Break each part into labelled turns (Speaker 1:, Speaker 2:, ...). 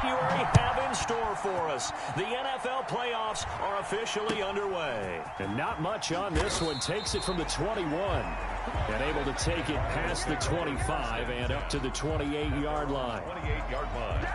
Speaker 1: January have in store for us. The NFL playoffs are officially underway.
Speaker 2: And not much on this one. Takes it from the 21. And able to take it past the 25 and up to the 28-yard line.
Speaker 3: 28-yard line.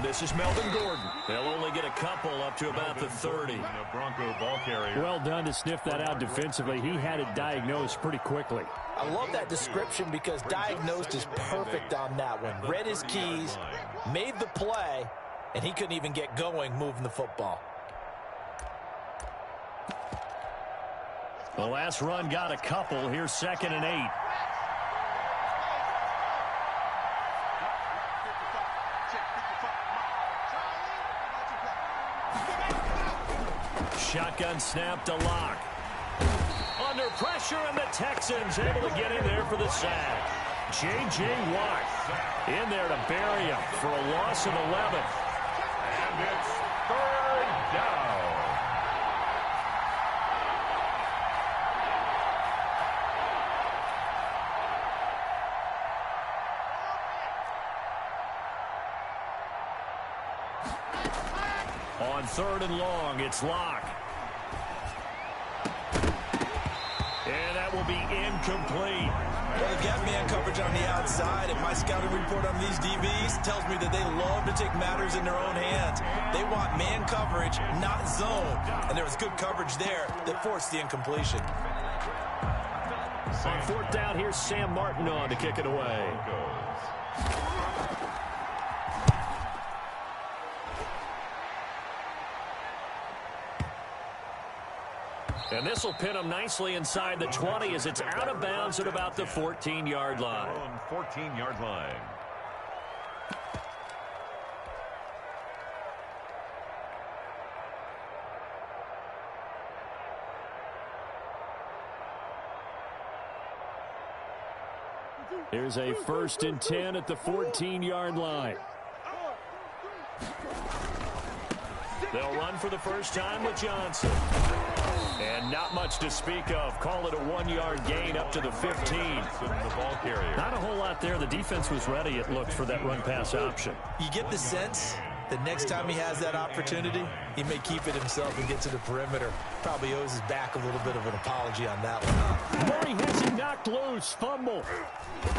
Speaker 1: This is Melvin Gordon. They'll only get a couple up to about the 30.
Speaker 3: Bronco ball carrier.
Speaker 2: Well done to sniff that out defensively. He had it diagnosed pretty quickly.
Speaker 4: I love that description because diagnosed is perfect on that one. Read his keys, made the play, and he couldn't even get going moving the football.
Speaker 2: The last run got a couple. Here's 2nd and 8. Shotgun snap to Locke.
Speaker 1: Under pressure, and the Texans able to get in there for the sack. J.J. Watt in there to bury him for a loss of 11.
Speaker 3: And it's 3rd down.
Speaker 1: On 3rd and long, it's Locke. And that will be incomplete.
Speaker 4: Well, they've got man coverage on the outside, and my scouting report on these DBs tells me that they love to take matters in their own hands. They want man coverage, not zone. And there was good coverage there that forced the incompletion.
Speaker 1: On 4th down, here's Sam Martin on to kick it away. And this will pin him nicely inside the 20 as it's out of bounds at about the 14-yard line.
Speaker 3: 14-yard line.
Speaker 2: Here's a 1st and 10 at the 14-yard line.
Speaker 1: They'll run for the first time with Johnson. And not much to speak of. Call it a 1-yard gain up to the 15.
Speaker 3: The ball carrier.
Speaker 2: Not a whole lot there. The defense was ready, it looked, for that run-pass option.
Speaker 4: You get the sense that next time he has that opportunity, he may keep it himself and get to the perimeter. Probably owes his back a little bit of an apology on that one.
Speaker 2: Murray has him knocked loose. Fumble.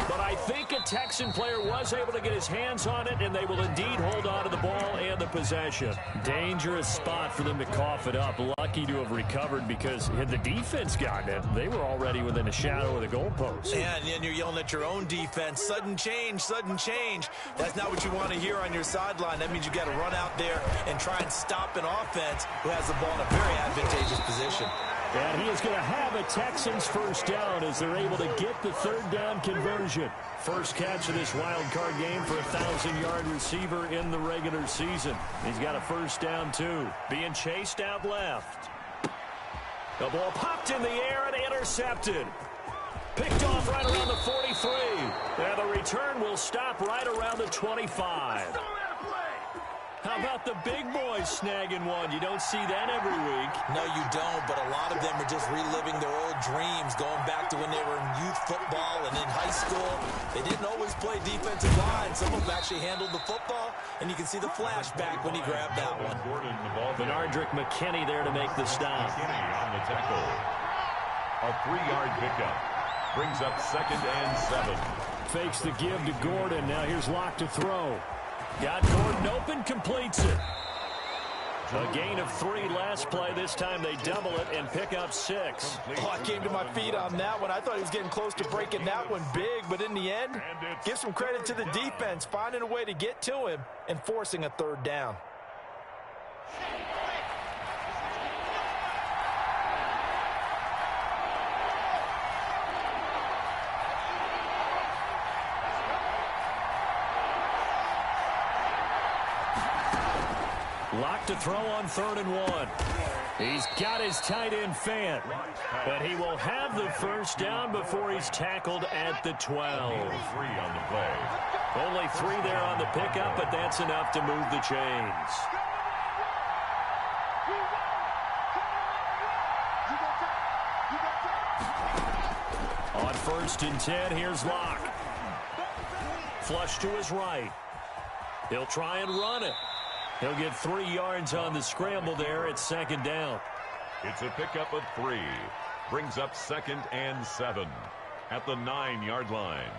Speaker 1: But I think a Texan player was able to get his hands on it, and they will indeed hold on to the ball and the possession.
Speaker 2: Dangerous spot for them to cough it up. Lucky to have recovered because had the defense gotten it, they were already within a shadow of the goalpost.
Speaker 4: And then you're yelling at your own defense. Sudden change, sudden change. That's not what you want to hear on your sideline. That means you got to run out there and try and stop an offense who has the ball in a very advantageous position.
Speaker 2: And he is going to have a Texans first down as they're able to get the 3rd down conversion.
Speaker 1: First catch of this wild card game for a 1,000-yard receiver in the regular season. He's got a first down, too. Being chased out left. The ball popped in the air and intercepted. Picked off right around the 43. And the return will stop right around the 25. How about the big boys snagging one? You don't see that every week.
Speaker 4: No, you don't, but a lot of them are just reliving their old dreams, going back to when they were in youth football and in high school. They didn't always play defensive line. Some of them actually handled the football, and you can see the flashback when he grabbed that one.
Speaker 1: Benardrick McKinney there to make the stop.
Speaker 3: McKinney on the tackle. A 3-yard pickup. Brings up 2nd and 7.
Speaker 2: Fakes the give to Gordon. Now here's Locke to throw.
Speaker 1: Got Gordon open, completes it. A gain of 3 last play. This time they double it and pick up 6.
Speaker 4: Oh, I came to my feet on that one. I thought he was getting close to breaking that one big, but in the end, give some credit to the defense, finding a way to get to him and forcing a 3rd down.
Speaker 1: Locke to throw on 3rd and 1. He's got his tight end fan, but he will have the first down before he's tackled at the 12.
Speaker 3: 3 on the play.
Speaker 1: Only 3 there on the pickup, but that's enough to move the chains. On 1st and 10, here's Locke. Flush to his right. He'll try and run it. He'll get 3 yards on the scramble there at 2nd down.
Speaker 3: It's a pickup of 3. Brings up 2nd and 7 at the 9-yard line.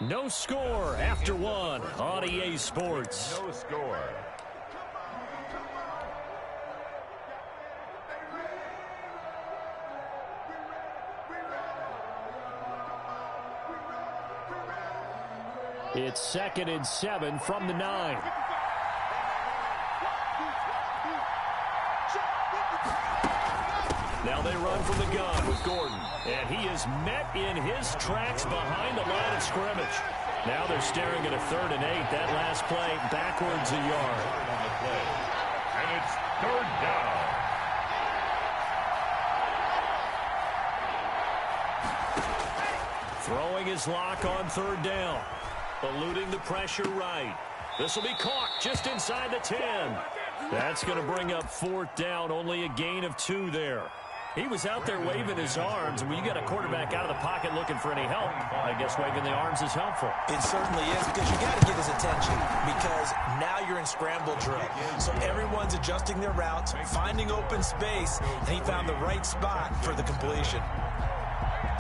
Speaker 1: No score after 1 on EA Sports.
Speaker 3: No score.
Speaker 1: It's 2nd and 7 from the 9. Now they run from the gun with Gordon. And he is met in his tracks behind the line of scrimmage. Now they're staring at a 3rd and 8. That last play backwards a yard.
Speaker 3: On the play. And it's 3rd down.
Speaker 1: Throwing his Lock on 3rd down. Eluding the pressure right. This will be caught just inside the 10. That's going to bring up 4th down. Only a gain of 2 there. He was out there waving his arms, and when you got a quarterback out of the pocket looking for any help, I guess waving the arms is helpful.
Speaker 4: It certainly is, because you got to get his attention, because now you're in scramble drill. So everyone's adjusting their routes, finding open space, and he found the right spot for the completion.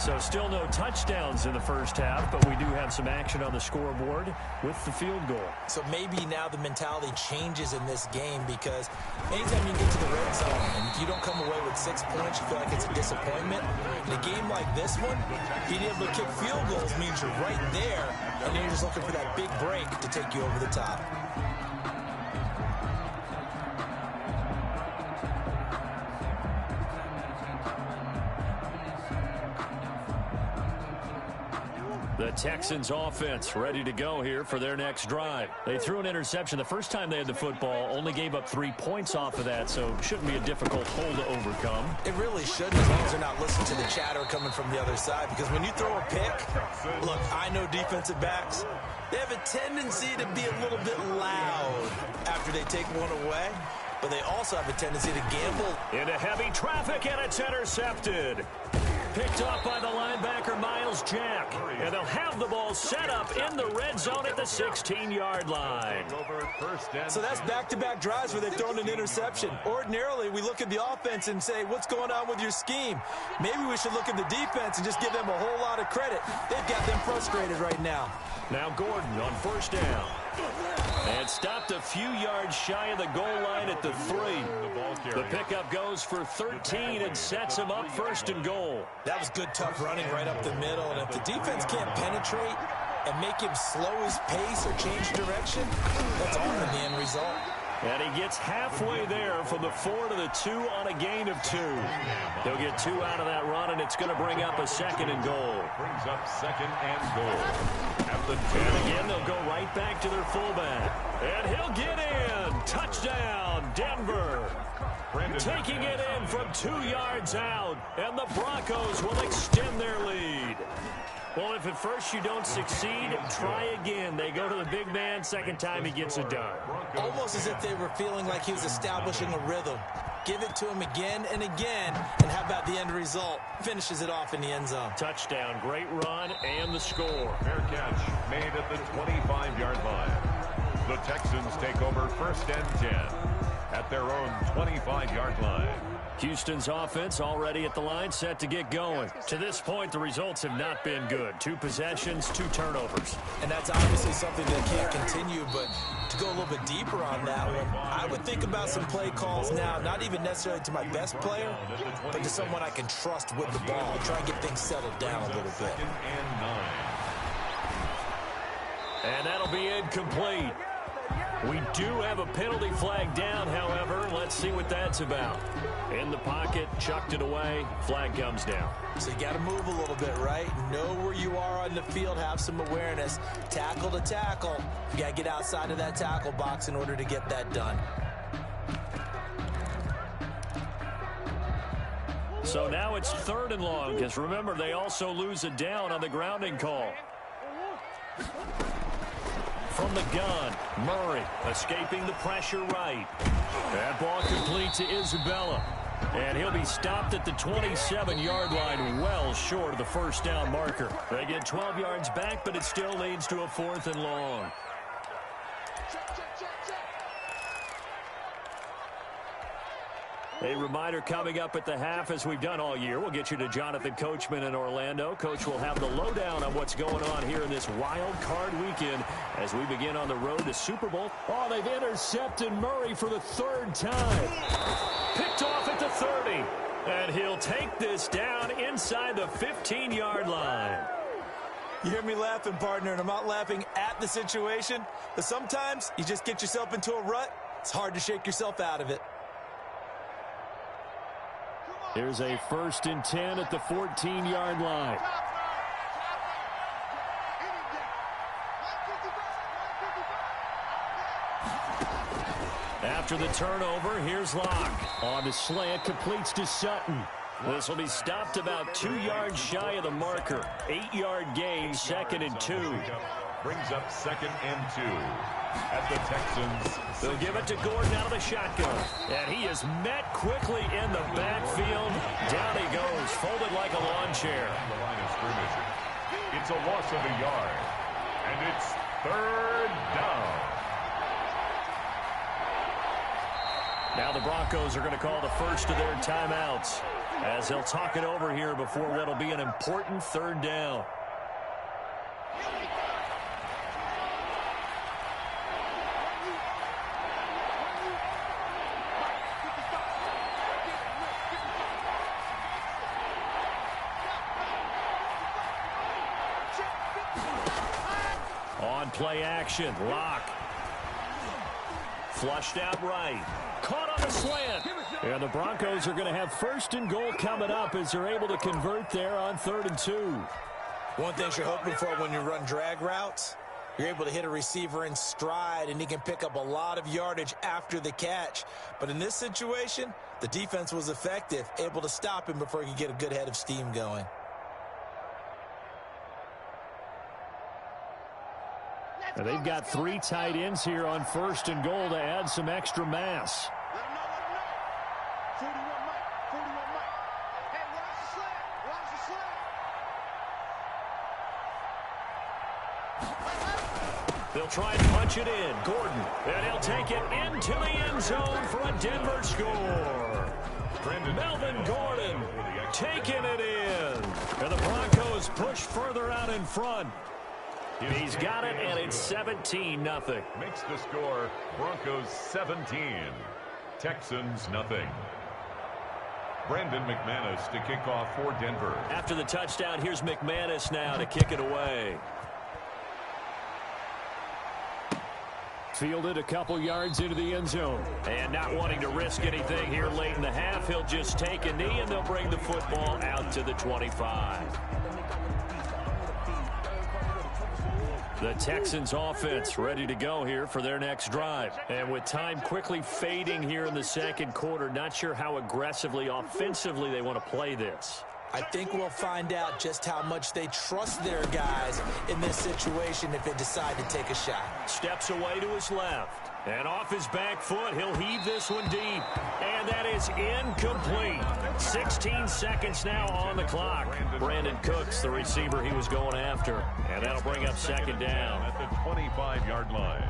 Speaker 1: So still no touchdowns in the first half, but we do have some action on the scoreboard with the field goal.
Speaker 4: So maybe now the mentality changes in this game, because anytime you get to the red zone and if you don't come away with 6 points, you feel like it's a disappointment. In a game like this one, being able to kick field goals means you're right there, and then you're just looking for that big break to take you over the top.
Speaker 1: The Texans offense ready to go here for their next drive. They threw an interception the first time they had the football, only gave up 3 points off of that, so it shouldn't be a difficult hole to overcome.
Speaker 4: It really shouldn't, as long as they're not listening to the chatter coming from the other side, because when you throw a pick, look, I know defensive backs, they have a tendency to be a little bit loud after they take one away, but they also have a tendency to gamble.
Speaker 1: Into heavy traffic, and it's intercepted. Picked off by the linebacker, Miles Jack. And they'll have the ball set up in the red zone at the 16-yard line.
Speaker 4: So that's back-to-back drives where they've thrown an interception. Ordinarily, we look at the offense and say, what's going on with your scheme? Maybe we should look at the defense and just give them a whole lot of credit. They've got them frustrated right now.
Speaker 1: Now Gordon on 1st down. And stopped a few yards shy of the goal line at the 3. The pickup goes for 13 and sets him up 1st and goal.
Speaker 4: That was good, tough running right up the middle. And if the defense can't penetrate and make him slow his pace or change direction, that's all in the end result.
Speaker 1: And he gets halfway there from the 4 to the 2 on a gain of 2. He'll get 2 out of that run, and it's going to bring up a 2nd and goal.
Speaker 3: Brings up 2nd and goal. At the 2.
Speaker 1: And again, they'll go right back to their fullback. And he'll get in. Touchdown, Denver. Taking it in from 2 yards out. And the Broncos will extend their lead. Well, if at first you don't succeed, try again. They go to the big man. 2nd time he gets it done.
Speaker 4: Almost as if they were feeling like he was establishing a rhythm. Give it to him again and again, and how about the end result? Finishes it off in the end zone.
Speaker 1: Touchdown, great run, and the score.
Speaker 3: Fair catch made at the 25-yard line. The Texans take over 1st and 10 at their own 25-yard line.
Speaker 1: Houston's offense already at the line, set to get going. To this point, the results have not been good. 2 possessions, 2 turnovers.
Speaker 4: And that's obviously something that can't continue, but to go a little bit deeper on that one, I would think about some play calls now, not even necessarily to my best player, but to someone I can trust with the ball. Try and get things settled down a little bit.
Speaker 3: 2nd and 9.
Speaker 1: And that'll be incomplete. We do have a penalty flag down, however. Let's see what that's about. In the pocket, chucked it away, flag comes down.
Speaker 4: So you got to move a little bit, right? Know where you are on the field, have some awareness. Tackle to tackle. You got to get outside of that tackle box in order to get that done.
Speaker 1: So now it's 3rd and long, because remember, they also lose a down on the grounding call. From the gun, Murray escaping the pressure right. That ball complete to Isabella. And he'll be stopped at the 27-yard line, well short of the first down marker. They get 12 yards back, but it still leads to a 4th and long. A reminder coming up at the half, as we've done all year. We'll get you to Jonathan Coachman in Orlando. Coach will have the lowdown on what's going on here in this wild card weekend as we begin on the road to Super Bowl. Oh, they've intercepted Murray for the 3rd time. Picked off at the 30. And he'll take this down inside the 15-yard line.
Speaker 4: You hear me laughing, partner, and I'm not laughing at the situation. But sometimes you just get yourself into a rut. It's hard to shake yourself out of it.
Speaker 2: Here's a 1st and 10 at the 14-yard line.
Speaker 1: After the turnover, here's Locke. On the slant, completes to Sutton. This will be stopped about 2 yards shy of the marker. 8-yard gain, 2nd and 2.
Speaker 3: Brings up 2nd and 2 at the Texans.
Speaker 1: They'll give it to Gordon out of the shotgun. And he is met quickly in the backfield. Down he goes, folded like a lawn chair.
Speaker 3: On the line of scrimmage. It's a loss of a yard. And it's 3rd down.
Speaker 1: Now the Broncos are going to call the first of their timeouts as they'll talk it over here before what'll be an important 3rd down. On play action, Locke. Flushed out right. Caught on the slant. And the Broncos are going to have 1st and goal coming up as they're able to convert there on 3rd and 2.
Speaker 4: One thing you're hoping for when you run drag routes, you're able to hit a receiver in stride, and he can pick up a lot of yardage after the catch. But in this situation, the defense was effective, able to stop him before he could get a good head of steam going.
Speaker 2: And they've got 3 tight ends here on 1st and goal to add some extra mass.
Speaker 5: Let him know. 41 Mike. Hey, watch the slant.
Speaker 1: They'll try and punch it in. Gordon. And he'll take it into the end zone for a Denver score. Melvin Gordon taking it in. And the Broncos push further out in front. He's got it, and it's 17-0.
Speaker 3: Makes the score Broncos 17. Texans nothing. Brandon McManus to kick off for Denver.
Speaker 1: After the touchdown, here's McManus now to kick it away.
Speaker 2: Fielded a couple yards into the end zone.
Speaker 1: And not wanting to risk anything here late in the half, he'll just take a knee, and they'll bring the football out to the 25. The Texans offense ready to go here for their next drive. And with time quickly fading here in the 2nd quarter, not sure how aggressively, offensively they want to play this.
Speaker 4: I think we'll find out just how much they trust their guys in this situation if they decide to take a shot.
Speaker 1: Steps away to his left. And off his back foot, he'll heave this one deep. And that is incomplete. 16 seconds now on the clock. Brandon Cooks, the receiver he was going after. And that'll bring up 2nd down.
Speaker 3: At the 25-yard line.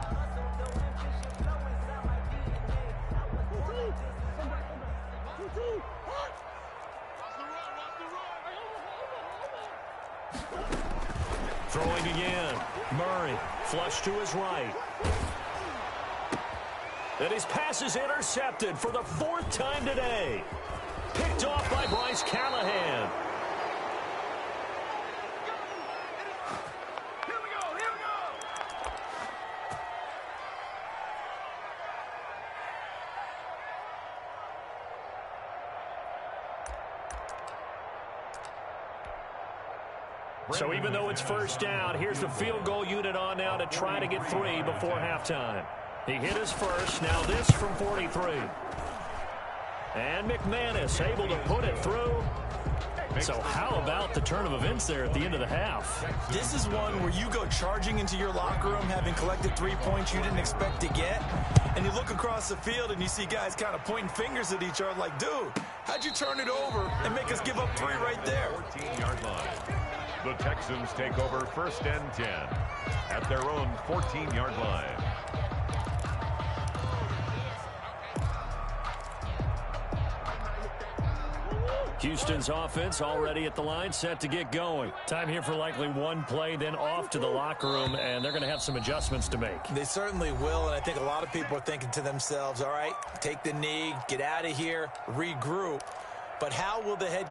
Speaker 1: Throwing again. Murray, flush to his right. And his pass is intercepted for the 4th time today. Picked off by Bryce Callahan.
Speaker 5: Here we go.
Speaker 1: So even though it's 1st down, here's the field goal unit on now to try to get 3 before halftime. He hit his first. Now this from 43. And McManus able to put it through. So how about the turn of events there at the end of the half?
Speaker 4: This is one where you go charging into your locker room having collected 3 points you didn't expect to get, and you look across the field and you see guys kind of pointing fingers at each other like, dude, how'd you turn it over and make us give up 3 right there?
Speaker 3: 14-yard line. The Texans take over 1st and 10 at their own 14-yard line.
Speaker 1: Houston's offense already at the line, set to get going. Time here for likely one play, then off to the locker room, and they're going to have some adjustments to make.
Speaker 4: They certainly will, and I think a lot of people are thinking to themselves, all right, take the knee, get out of here, regroup. But how will the head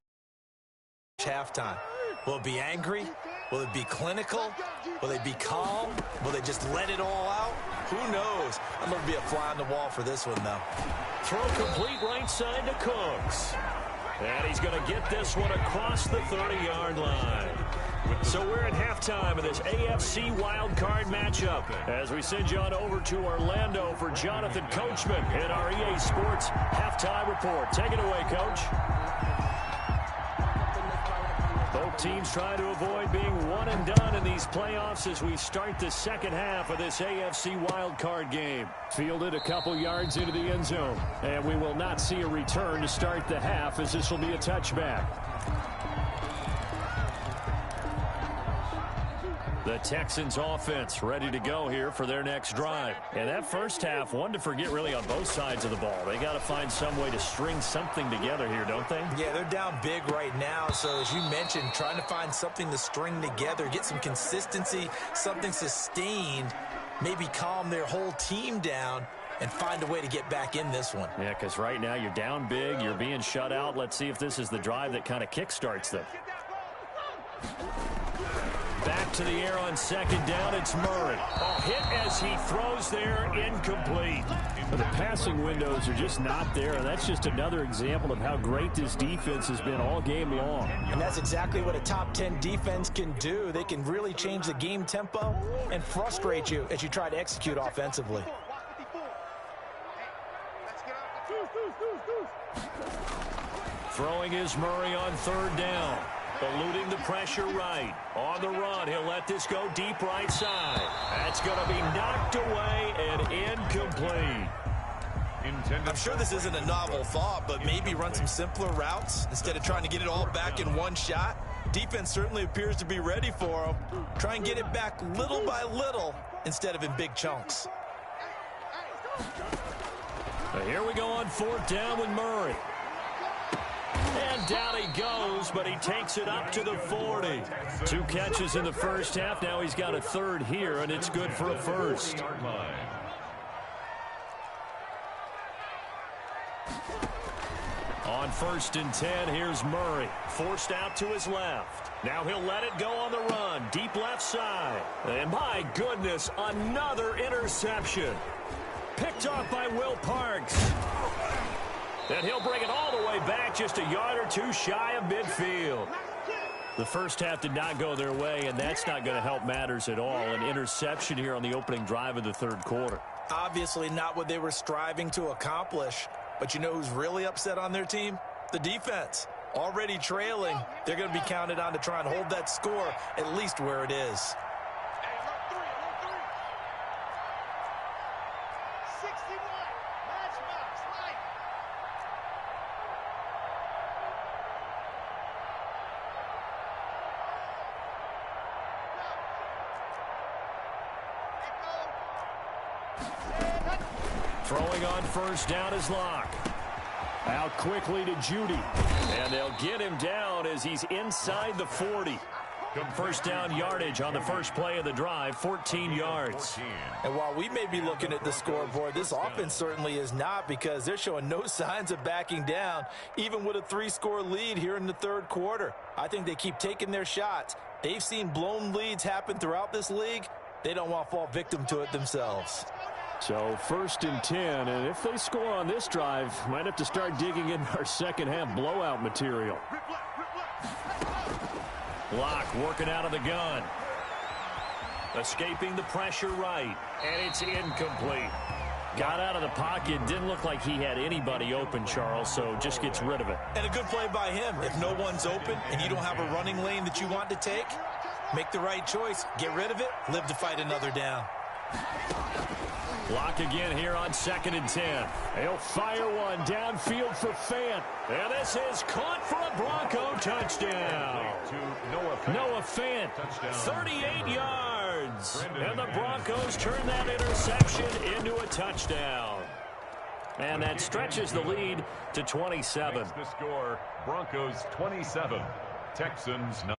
Speaker 4: coach halftime? Will it be angry? Will it be clinical? Will they be calm? Will they just let it all out? Who knows? I'm going to be a fly on the wall for this one, though.
Speaker 1: Throw complete right side to Cooks. And he's going to get this one across the 30-yard line. So we're at halftime of this AFC wildcard matchup as we send you on over to Orlando for Jonathan Coachman in our EA Sports halftime report. Take it away, Coach. Both teams try to avoid being one and done in these playoffs as we start the second half of this AFC wildcard game. Fielded a couple yards into the end zone, and we will not see a return to start the half as this will be a touchback. The Texans offense ready to go here for their next drive. And that first half, one to forget really on both sides of the ball. They got to find some way to string something together here, don't they?
Speaker 4: Yeah, they're down big right now. So as you mentioned, trying to find something to string together, get some consistency, something sustained, maybe calm their whole team down and find a way to get back in this one.
Speaker 1: Yeah, because right now you're down big, you're being shut out. Let's see if this is the drive that kind of kickstarts them. Back to the air on second down, it's Murray. Hit as he throws there, incomplete.
Speaker 2: The passing windows are just not there, and that's just another example of how great this defense has been all game long.
Speaker 4: And that's exactly what a top 10 defense can do. They can really change the game tempo and frustrate you as you try to execute offensively.
Speaker 1: Throwing is Murray on third down. Eluding the pressure right. On the run, he'll let this go deep right side. That's going to be knocked away and incomplete.
Speaker 4: I'm sure this isn't a novel thought, but maybe run some simpler routes instead of trying to get it all back in one shot. Defense certainly appears to be ready for him. Try and get it back little by little instead of in big chunks.
Speaker 1: Here we go on fourth down with Murray. And down he goes, but he takes it up to the 40. 2 catches in the first half. Now he's got a third here, and it's good for a first. On 1st and 10, here's Murray. Forced out to his left. Now he'll let it go on the run. Deep left side. And my goodness, another interception. Picked off by Will Parks. And he'll bring it all the way back just a yard or two shy of midfield. The first half did not go their way, and that's not going to help matters at all. An interception here on the opening drive of the third quarter.
Speaker 4: Obviously not what they were striving to accomplish. But you know who's really upset on their team? The defense. Already trailing. They're going to be counted on to try and hold that score at least where it is.
Speaker 1: Throwing on first down is Locke. Out quickly to Judy. And they'll get him down as he's inside the 40. First down yardage on the first play of the drive, 14 yards.
Speaker 4: And while we may be looking at the scoreboard, this offense certainly is not, because they're showing no signs of backing down, even with a 3-score lead here in the third quarter. I think they keep taking their shots. They've seen blown leads happen throughout this league. They don't want to fall victim to it themselves.
Speaker 2: So 1st and 10, and if they score on this drive, might have to start digging in our second half blowout material.
Speaker 1: Locke working out of the gun. Escaping the pressure right, and it's incomplete. Got out of the pocket. Didn't look like he had anybody open, Charles, so just gets rid of it.
Speaker 4: And a good play by him. If no one's open and you don't have a running lane that you want to take, make the right choice. Get rid of it. Live to fight another down.
Speaker 1: Block again here on 2nd and 10. He'll fire one downfield for Fant. And this is caught for a Bronco touchdown. Noah Fant, 38 yards. And the Broncos turn that interception into a touchdown. And that stretches the lead to 27.
Speaker 3: The score, Broncos 27, Texans 9.